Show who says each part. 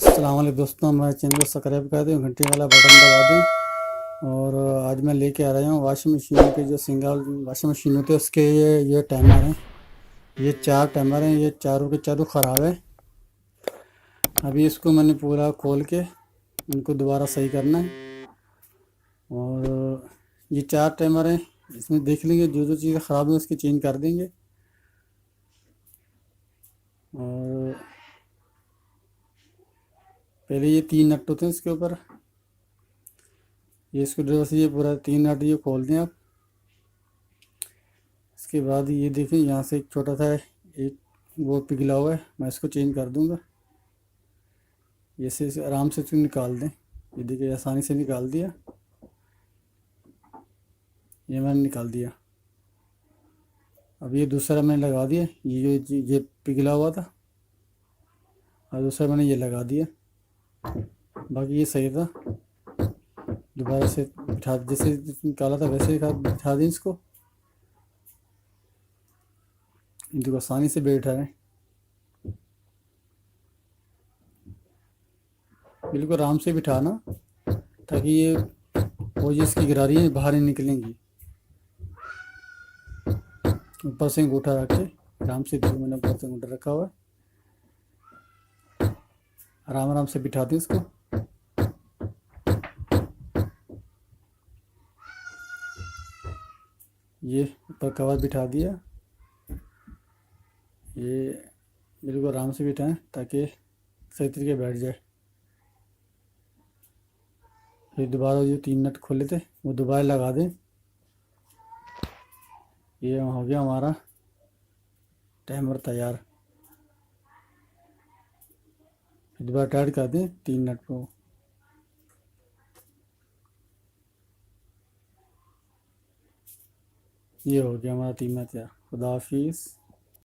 Speaker 1: अस्सलाम वालेकुम दोस्तों, हमारे चैनल को सब्सक्राइब कर दें, घंटी वाला बटन दबा दें। और आज मैं लेके आ रहा हूँ वॉशिंग मशीन के जो सिंगल वॉशिंग मशीन होते हैं उसके ये टाइमर हैं। ये 4 टाइमर हैं, ये चारों के चारों ख़राब है। अभी इसको मैंने पूरा खोल के इनको दोबारा सही करना है। और ये 4 टाइमर हैं, इसमें देख लेंगे जो जो चीज़ें ख़राब है उसकी चेंज कर देंगे। और पहले ये 3 नट होते हैं इसके ऊपर, ये इसको ड्राइवर से ये पूरा 3 नट ये खोल दें आप। इसके बाद ये देखें यहाँ से एक छोटा सा एक वो पिघला हुआ है, मैं इसको चेंज कर दूंगा। ये से इसे आराम से इसको निकाल दें। ये देखिए आसानी से निकाल दिया, ये मैंने निकाल दिया। अब ये दूसरा मैंने लगा दिया, ये पिघला हुआ था और दूसरा मैंने ये लगा दिया। बाकी ये सही था, दोबारा से बिठा जैसे निकाला था वैसे बिठा दें इसको। इनको आसानी से बैठा है, बिल्कुल आराम से बिठाना ताकि ये वो जिसकी गिरारी है बाहर नहीं निकलेंगी। ऊपर से अंगूठा रख के आराम से, देखो मैंने ऊपर से अंगूठा रखा हुआ है, आराम आराम से बिठा दें इसको। ये ऊपर कवर बिठा दिया, ये बिल्कुल आराम से बिठाएं ताकि सही तरीके बैठ जाए। फिर दोबारा जो 3 नट खोले थे वो दोबारा लगा दें। ये हो गया हमारा टाइमर तैयार। फिर दोबारा टाइट कर दें 3 नट को। ये हो गया हमारा 3 नट तैयार। खुदा हाफिज़।